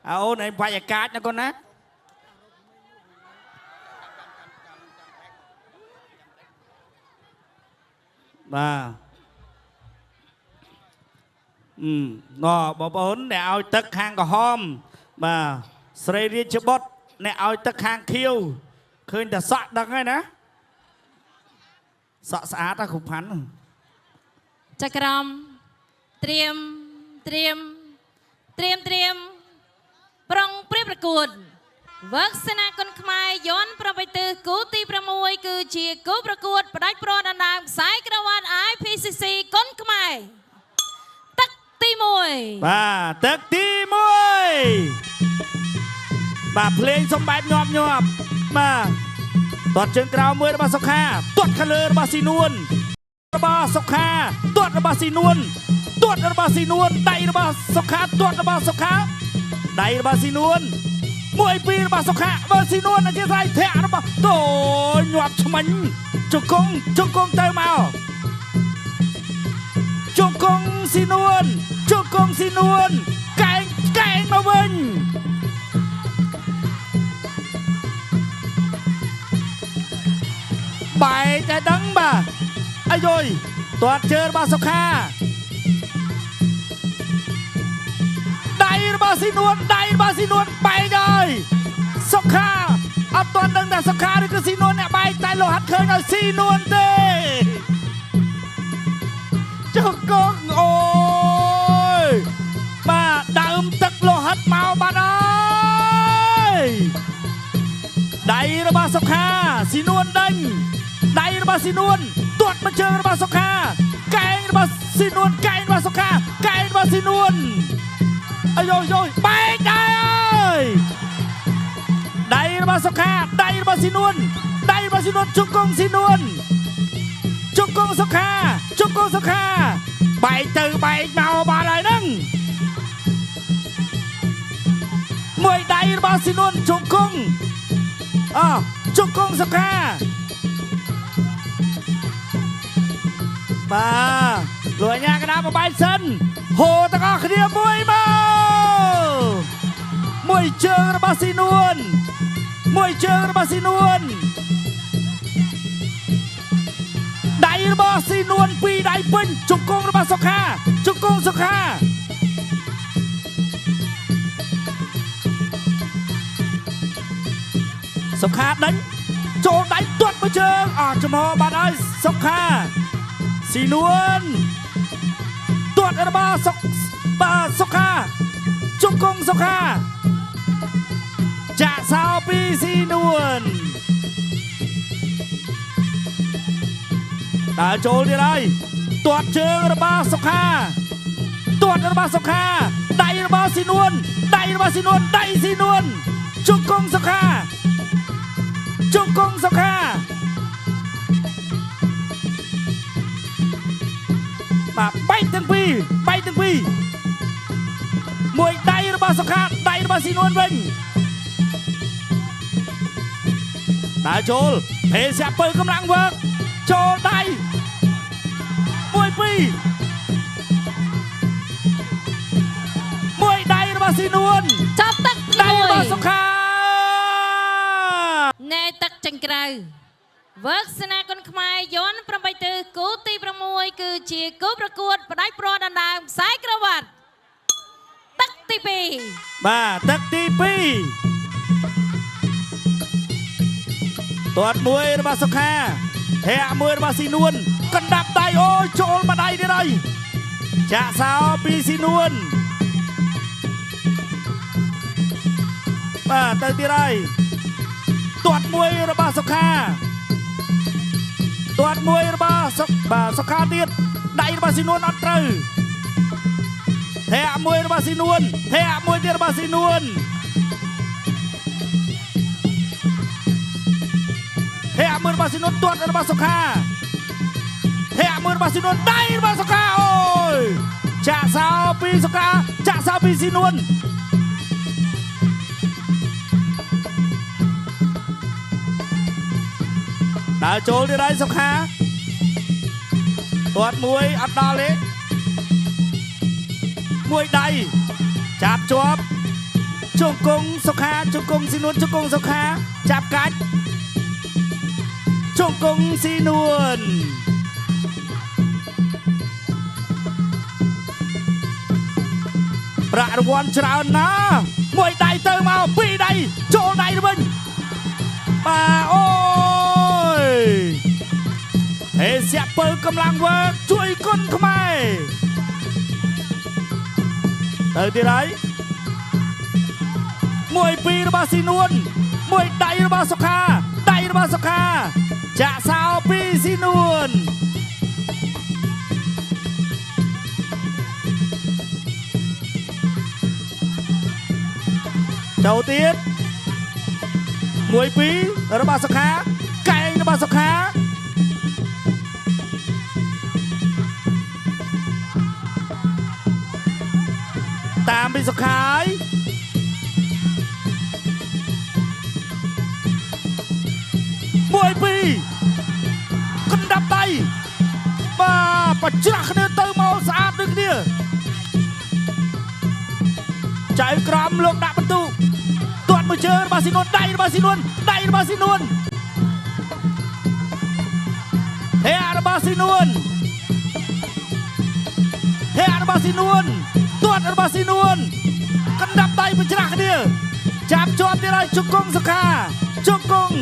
អូនឯងបាច់អាកាចណាកូនណាបងប្អូនអ្នកឲ្យទឹកខាងក្រហមស្រីរាជបុត្រអ្នកឲ្យទឹកខាងខៀវឃើញតែសក់ដឹងហើយណាសក់ស្អាតណាគ្រូផាន់ចក្រមត្រៀមប្រុងព្រៀបប្រកួតវឹកសេនាគុនខ្មែរយន់ប្របីទិសគូទី6គឺជាគូប្រកួតផ្ដាច់ប្រដណ្ដើមខ្សែក្រវ៉ាត់ IPCC គុនខ្មែរទឹកទី1ទឹកទី1ភ្លេងសំបែបញាប់ទាត់ជើងក្រៅមួយរបស់សុខាទាត់ខាងលើរបស់ស៊ីនួនរបស់សុខាទាត់របស់ស៊ីនួនទាត់របស់ស៊ីនួនដៃរបស់សុខាទាត់របស់សុខាដៃរបស់ស៊ីនួន1 2របស់សុខាបើស៊ីនួនអធិស្ឋានធាក់របស់តូញាប់ឆ្មាញ់ជង្គង់ទៅមកជង្គង់ស៊ីនួនកែងមកវិញបែកតែដឹងអាយយទាត់ជើងរបស់សុខាដៃរបស់ស៊ីនួនបែកហើយសុខាអត់ទាន់ដឹងថាសុខាឬក៏ស៊ីនួនអ្នកបែកតែលោហាត់ឃើញឲ្យស៊ីនួនទេជង្គង់អូយដើមទឹកលោហាត់មកបាត់ហើយដៃរបស់សុខាស៊ីនួនដេញដៃរបស់ស៊ីនួនទាត់មកជើងរបស់សុខាកែងរបស់ស៊ីនួនកែងរបស់សុខាកែងរបស់ស៊ីនួនអាយយបែកដែរហើយដៃរបស់សុខាដៃរបស់ស៊ីនួនជង្គង់ស៊ីនួនជង្គង់សុខាបែកទៅបែកមកបាត់ហើយហ្នឹងមួយដៃរបស់ស៊ីនួនជង្គង់សុខាលួយញ៉ាកណ្ដាលបបែកសិនហូទាំងអស់គ្នាមួយជើងរបស់ស៊ីនួនដៃរបស់ស៊ីនួន2ដៃពេញជង្គង់របស់សុខាសុខាដេញចូលដៃទាត់មួយជើងចំហបាត់ហើយសុខាស៊ីនួនទាត់របស់សុខាជង្គង់សុខាចាក់សោពីស៊ីនួនដើរចូលទៀតហើយទាត់ជើងរបស់សុខាដៃរបស់ស៊ីនួនដៃស៊ីនួនជង្គង់សុខាបែកទាំងពីរមួយដៃរបស់សុខាដៃរបស់ស៊ីនួនវិញដើរចូលភេសពើកម្លាំងវើកចូលដៃ1 2មួយដៃរបស់ស៊ីនួនចាប់ទឹកដៃរបស់សុខាណែទឹកចេញក្រៅវើកសេនាគុនខ្មែរយន់8ទិសគូទី6គឺជាគូប្រកួតផ្ដាច់ប្រដណ្ដើមខ្សែក្រវ៉ាត់ទឹកទី2ទឹកទី2ទាត់មួយរបស់សុខាធាក់មួយរបស់ស៊ីនួនកណ្ដាប់ដៃអូចូលមកដៃទៀតហើយចាក់សោពីស៊ីនួនទៅទៀតហើយទាត់មួយរបស់សុខាទាត់មួយរបស់សុខាទៀតដៃរបស់ស៊ីនួនអត់ត្រូវធាក់មួយរបស់ស៊ីនួនធាក់មួយទៀតរបស់ស៊ីនួនធាក់មួយរបស់ស៊ីនួនទាត់របស់សុខាធាក់មួយរបស់ស៊ីនួនដៃរបស់សុខាអូយចាក់សោពីសុខាចាក់សោពីស៊ីនួនដើរចូលទៀតហើយសុខាទាត់មួយអត់ដល់ទេមួយដៃ ចាប់ជាប់ជង្គង់សុខាជង្គង់ស៊ីនួនជង្គង់សុខាចាប់កាច់ជង្គង់ស៊ីនួនប្រាក់រង្វាន់ច្រើនណាស់មួយដៃទៅមកពីរដៃចូលដៃទៅវិញបាទអូយហេសៀកពើកម្លាំងវើជួយគុណខ្មែរទៅទៀតហើយមួយពីររបស់ស៊ីនួនមួយដៃរបស់សុខាដៃរបស់សុខាចាក់សោពីស៊ីនួនចូលទៀតមួយពីររបស់សុខាកែងរបស់សុខាតាមពីសុខាហើយមួយពីរកណ្ដាប់ដៃបាទបច្រាស់គ្នាទៅមកស្អាតដូចគ្នាចៅក្រមលោកដាក់បន្ទុកទាត់មួយជើងរបស់ស៊ីនួនដៃរបស់ស៊ីនួនដៃរបស់ស៊ីនួនហេរបស់ស៊ីនួនហេរបស់ស៊ីនួនទាត់របស់ស៊ីនួនកណ្ដាប់ដៃបច្រាស់គ្នាចាប់ជាប់ទៀតហើយជង្គង់សុខាជង្គង់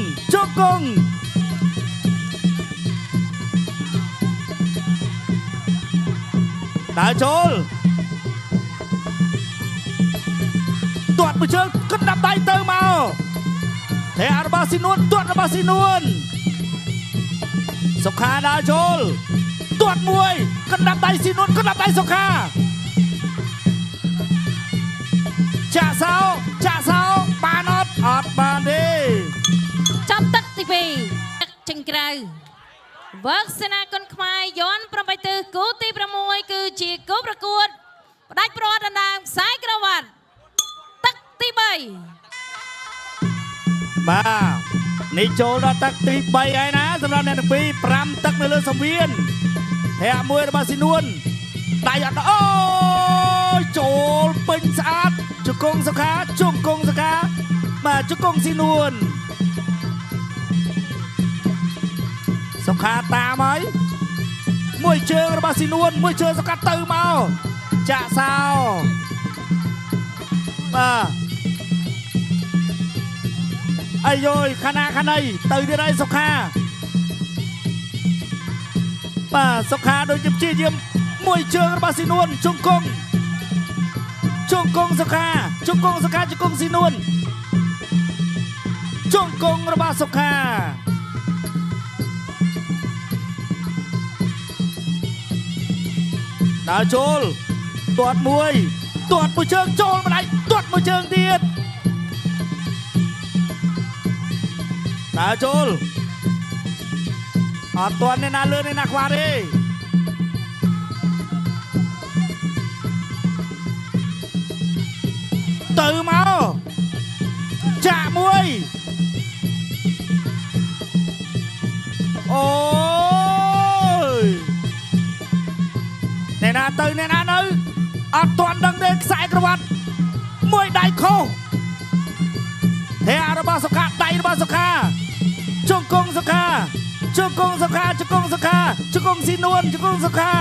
ដើរចូលទាត់មួយជើងកណ្ដាប់ដៃទៅមកតែរបស់ស៊ីនួនទាត់របស់ស៊ីនួនសុខាដើរចូលទាត់មួយកណ្ដាប់ដៃស៊ីនួនកណ្ដាប់ដៃសុខាចាក់សោបានអត់បានទេចាប់ទឹកទី2ទឹកចង្ក្រៅវឹកសេនាគុនខ្មែរយន់8ទិសគូទី6គឺជាគូប្រកួតផ្ដាច់ប្រវត្តិដណ្ដើមខ្សែក្រវ៉ាត់ទឹកទី3បាទនេះចូលដល់ទឹកទី3ហើយណាសម្រាប់អ្នកទាំងពីរ5ទឹកនៅលើសង្វៀនហាក់មួយរបស់ស៊ីនួនដៃអត់អូយចូលពេញស្អាតជង្គង់សុខាជង្គង់សុខាបាទជង្គង់ស៊ីនួនសុខាតាមហើយមួយជើងរបស់ស៊ីនួនមួយជើងសុខាទៅមកចាក់សោបាទអាយយខាណីទៅទៀតហើយសុខាបាទសុខាដូចជាព្យាយាមមួយជើងរបស់ស៊ីនួនជង្គង់សុខាជង្គង់ស៊ីនួនជង្គង់របស់សុខាដើរចូលទាត់មួយជើងចូលម្ដាយទាត់មួយជើងទៀតដើរចូលអត់ទាន់អ្នកណាលឿនអ្នកណាខ្វះទេទៅមកចាក់មួយអូយអ្នកណាទៅអ្នកណានៅអត់ទាន់ដឹងទេខ្សែក្រវ៉ាត់មួយដៃខុសហេរបស់សុខាដៃរបស់សុខាជង្គង់សុខាជង្គង់ស៊ីនួនជង្គង់សុខា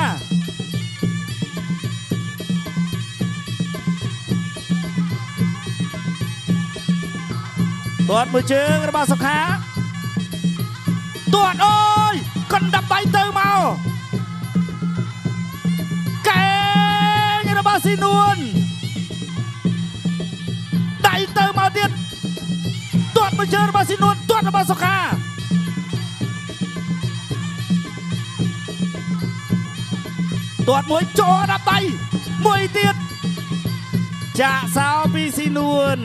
ទាត់មួយជើងរបស់សុខាទាត់អូយកណ្ដាប់ដៃទៅមកកែងរបស់ស៊ីនួនដៃទៅមកទៀតទាត់មួយជើងរបស់ស៊ីនួនទាត់របស់សុខាទាត់មួយចូលដាក់ដៃមួយទៀតចាក់សោពីស៊ីនួន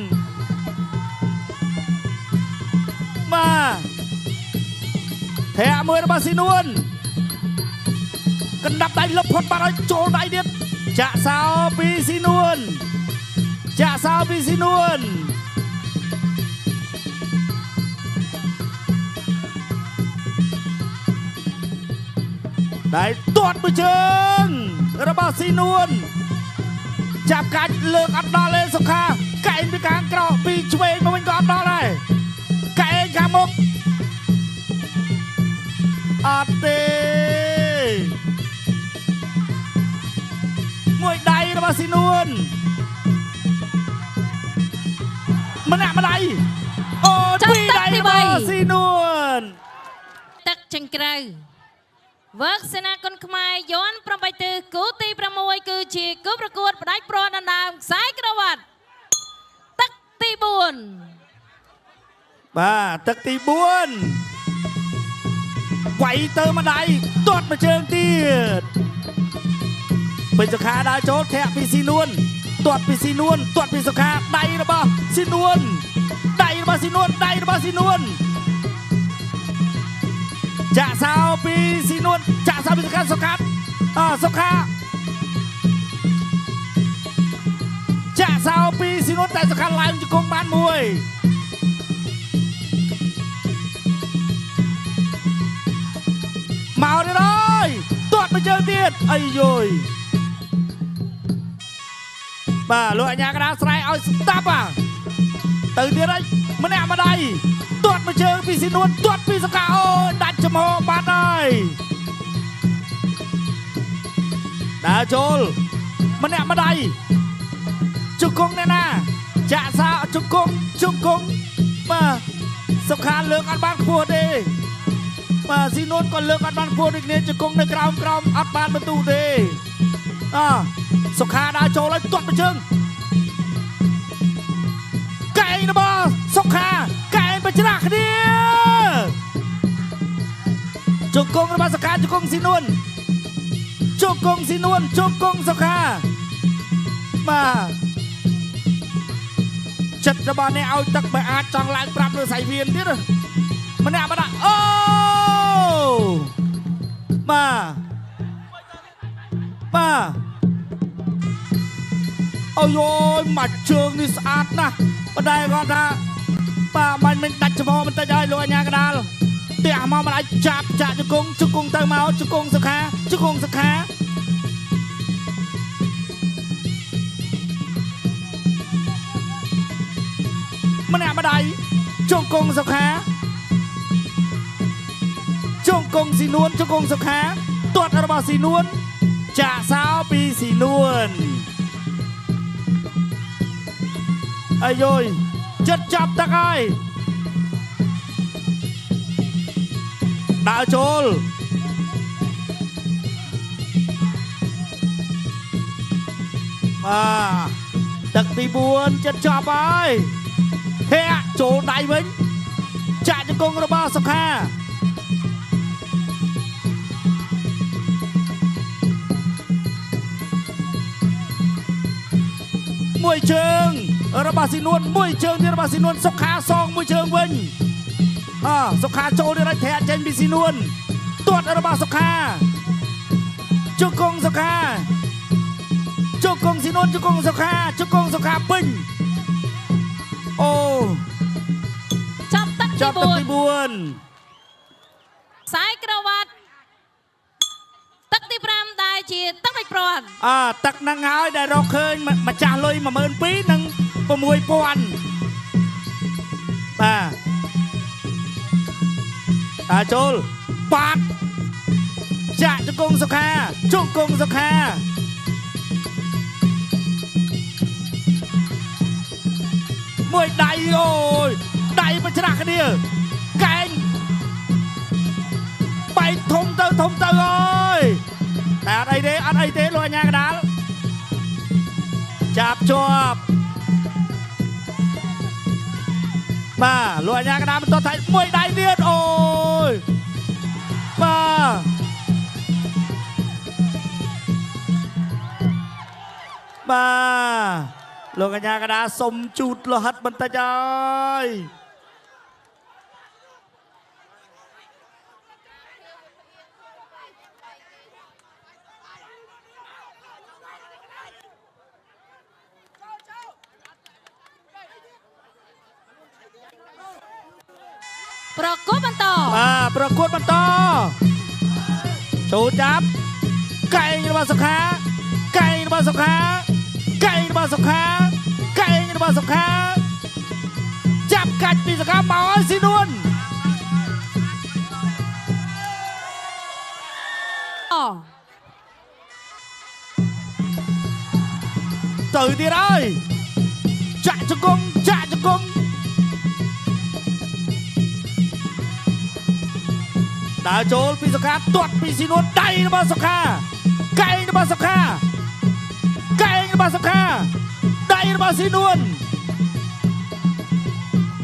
បាទធាក់មួយរបស់ស៊ីនួនកណ្ដាប់ដៃលុបផុតបាត់ឲ្យចូលដៃទៀតចាក់សោពីស៊ីនួនដៃទាត់មួយជើងរបស់ស៊ីនួន ចាប់កាច់លើកអត់ដល់ទេសុខាកែងពីខាងក្រោពីឆ្វេងមកវិញក៏អត់ដល់ដែរកែងខាងមុខអត់ទេមួយដៃរបស់ស៊ីនួនម្នាក់ម្ដាយអូពីរដៃរបស់ស៊ីនួនទឹកចង្ក្រៅវឹកសេនាគុនខ្មែរយន់8ទិសគូទី6គឺជាគូប្រកួតផ្ដាច់ប្រដណ្ដើមខ្សែក្រវ៉ាត់ទឹកទី4បាទទឹកទី4វាយទៅម្ដាយទាត់មួយជើងទៀតពេញសុខាដើរចូលធាក់ពីស៊ីនួនទាត់ពីស៊ីនួនទាត់ពីសុខាដៃរបស់ស៊ីនួនដៃរបស់ស៊ីនួនដៃរបស់ស៊ីនួនចាក់សោពីស៊ីនួនចាក់សោពីសុខាសុខាសុខាចាក់សោពីស៊ីនួនតែសុខាឡើងជង្គង់បានមួយមកទៀតហើយទាត់មួយជើងទៀតអីយយបាទលោកអញ្ញាកណ្ដាលស្រែឲ្យស្តាប់ទៅទៀតហើយម្នាក់ម្ដាយទាត់មួយជើងពីស៊ីនួនទាត់ពីសុខាអូដាច់ចំហបាត់ហើយដើរចូលម្នាក់ម្ដាយជង្គង់អ្នកណាចាក់សាជង្គង់បាទសុខាលើកអត់បានខ្ពស់ទេបាទស៊ីនួនក៏លើកអត់បានខ្ពស់ដូចគ្នាជង្គង់នៅក្រោមអត់បានបន្ទូទេសុខាដើរចូលហើយទាត់មួយជើងកែងរបស់សុខាកែងបច្រាស់គ្នាជង្គង់របស់សុខាជង្គង់ស៊ីនួនជង្គង់ស៊ីនួនជង្គង់សុខាបាទចិត្តរបស់អ្នកឲ្យទឹកមិនអាចចង់ឡើងប្រាប់លើសៃវៀនទៀតម្នាក់ម្នាក់អូបាទអូយមកជើងនេះស្អាតណាស់ប៉ុន្តែគាត់ថាបាទមិនដាច់ចំហបន្តិចហើយលោកអញ្ញាកដាលផ្ទះមកមិនអាចចាក់ជង្គង់ទៅមកជង្គង់សុខាម្នាក់ម្ដាយជង្គង់សុខាជង្គង់ស៊ីនួនជង្គង់សុខាទាត់របស់ស៊ីនួនចាក់សោពីស៊ីនួនអាយយចិត្តចាប់ទឹកហើយដើរចូលទឹកទី4ចិត្តចាប់ហើយធាក់ចូលដៃវិញចាក់ជង្គង់របស់សុខាមួយជើងរបស់ស៊ីនួនមួយជើងទៀតរបស់ស៊ីនួនសុខាសងមួយជើងវិញសុខាចូលទៀតហើយធាក់ចេញពីស៊ីនួនទាត់របស់សុខាជង្គង់សុខាជង្គង់ស៊ីនួនជង្គង់សុខាពេញអូចាប់ទឹកទី4ខ្សែក្រវ៉ាត់ទឹកទី5ដែលជាទឹកបិចព្រាន់ទឹកហ្នឹងហើយដែលរកឃើញម្ចាស់លុយ 12000 និង 6000 បាទចូលបាត់ចាក់ជង្គង់សុខាមួយដៃអូយដៃបច្រាស់គ្នាកែងបែកធំទៅអើយតែអត់អីទេលោកអញ្ញាកដាលចាប់ជាប់បាទលោកអញ្ញាកដាលបន្តថៃមួយដៃទៀតអូយបាទលោកអញ្ញាកដាលសុំជូតលោហិតបន្តិចហើយប្រកួតបន្តចូលចាប់កែងរបស់សុខា កែងរបស់សុខាកែងរបស់សុខាចាប់កាច់ពីសុខាមកឲ្យស៊ីនួនទៅទៀតហើយចាក់ជង្គង់ចាក់ជង្គង់ដើរចូលពីសុខាទាត់ពីស៊ីនួនដៃរបស់សុខាកែងរបស់សុខាកែងរបស់សុខាដៃរបស់ស៊ីនួន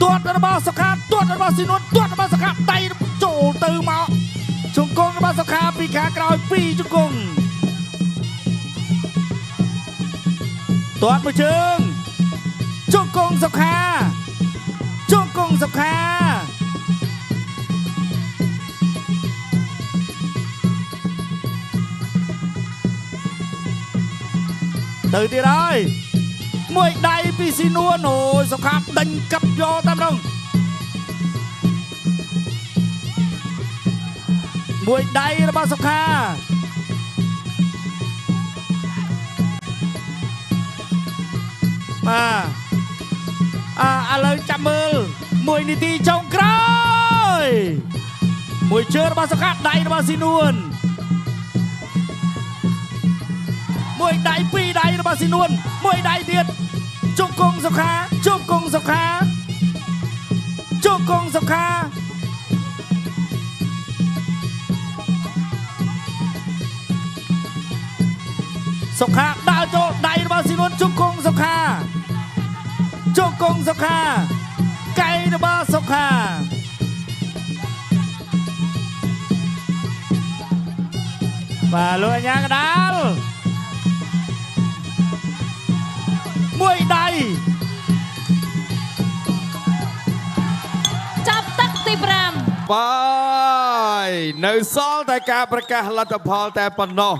ទាត់របស់សុខាទាត់របស់ស៊ីនួនទាត់របស់សុខាដៃចូលទៅមកជង្គង់របស់សុខាពីខាងក្រោយពីរជង្គង់ទាត់មួយជើងជង្គង់សុខាជង្គង់សុខាទៅទៀតហើយមួយដៃពីស៊ីនួនអូយសុខាដេញកាប់យកតាមនោះមួយដៃរបស់សុខាបាទឥឡូវចាំមើល1នាទីចុងក្រោយមួយជើងរបស់សុខាដៃរបស់ស៊ីនួនមួយដៃពីរដៃរបស់ស៊ីនួនមួយដៃទៀតជង្គង់សុខាជង្គង់សុខាជង្គង់សុខាសុខាដើរចូលដៃរបស់ស៊ីនួនជង្គង់សុខាជង្គង់សុខាកែងរបស់សុខាបាទលោកអញ្ញាកដាលមួយដៃចាប់ទឹកទី5បាយនៅសល់តែការប្រកាសលទ្ធផលតែប៉ុណ្ណោះ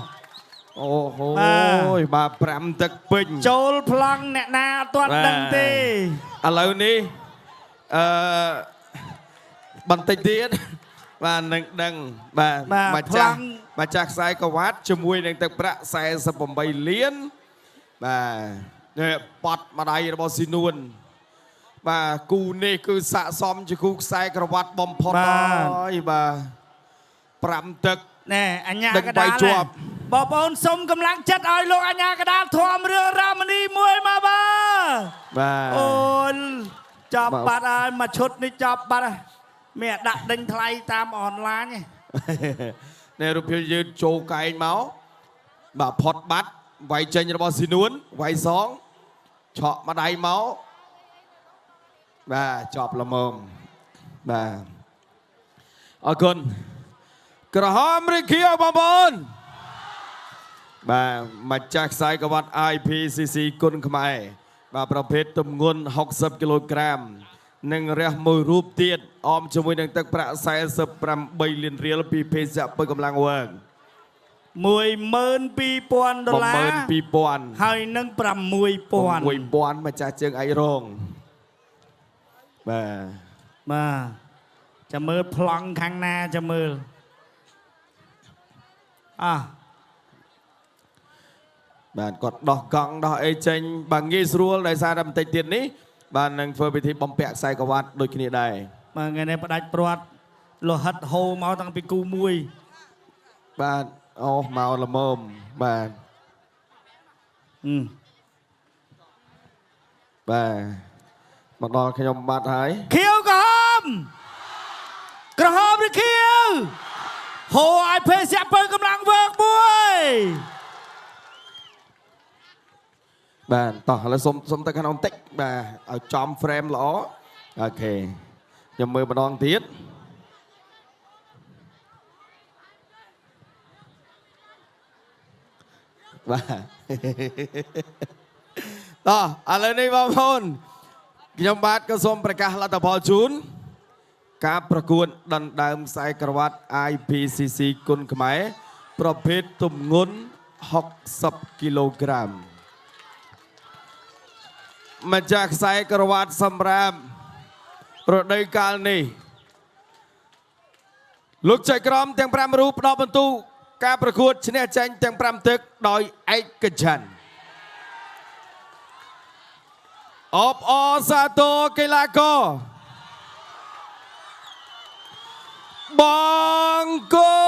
អូហូយបាទ5ទឹកពេញចូលប្លង់អ្នកណាអត់ទាន់ដឹងទេឥឡូវនេះបន្តិចទៀតបាទនឹងដឹងបាទម្ចាស់ខ្សែក្រវ៉ាត់ជាមួយនឹងទឹកប្រាក់48លានបាទនេះបាត់ម្ដាយរបស់ស៊ីនួនបាទគូនេះគឺស័ក្តិសមជាគូខ្សែក្រវ៉ាត់បំផុតហើយបាទ5ទឹកណែអញ្ញាកដាលបងប្អូនសុំកម្លាំងចិត្តឲ្យលោកអញ្ញាកដាលធំរឿងរ៉ាមនីមួយមកបាទអូនចាប់បាត់ហើយមួយឈុតនេះចាប់បាត់ហើយមានដាក់ដេញថ្លៃតាមអនឡាញនេះរូបភាពយើងចូលកែងមកបាទផុតបាត់វាយចេញរបស់ស៊ីនួនវាយសងឆក់ម្ដាយមកបាទជាប់ល្មមបាទអរគុណក្រហមឬខៀវបងប្អូនបាទម្ចាស់ខ្សែក្រវ៉ាត់ IPCC គុណខ្មែរបាទប្រភេទទម្ងន់60គីឡូក្រាមនិងរះមួយរូបទៀតអមជាមួយនឹងទឹកប្រាក់48លានរៀលពីភេសជ្ជៈពើកម្លាំងវើង$12,000 $12,000ហើយនឹង6,000ម្ចាស់ជើងអាចរងបាទចាំមើលប្លង់ខាងណាចាំមើលបាទគាត់ដោះកង់ដោះអីចេញបាទងាយស្រួលដោយសារតែបន្តិចទៀតនេះបាទនឹងធ្វើពិធីបំពាក់ខ្សែក្រវ៉ាត់ដូចគ្នាដែរបាទថ្ងៃនេះផ្ដាច់ព្រាត់លោហិតហូមកតាំងពីគូ1បាទអូមកល្មមបាទបាទមកដល់ខ្ញុំបាត់ហើយខៀវក្រហមឬខៀវហូឲ្យភេសជ្ជៈពើកម្លាំងវើកមួយបាទតោះឥឡូវសុំទៅខាងបន្តិចបាទឲ្យចំ frame ល្អអូខេខ្ញុំមើលម្ដងទៀតបាទតោះឥឡូវនេះបងប្អូនខ្ញុំបាទក៏សូមប្រកាសលទ្ធផលជូនការប្រកួតដណ្ដើមខ្សែក្រវ៉ាត់ IPCC គុណខ្មែរប្រភេទទម្ងន់60គីឡូក្រាមម្ចាស់ខ្សែក្រវ៉ាត់សម្រាប់ប្រដីកាលនេះលោកចៅក្រមទាំង5រូបផ្ដល់បន្ទូការប្រកួតឈ្នះចាញ់ទាំង5ទឹកដោយឯកច្ឆន្ទ អបអរសាទរកីឡាករបងកូ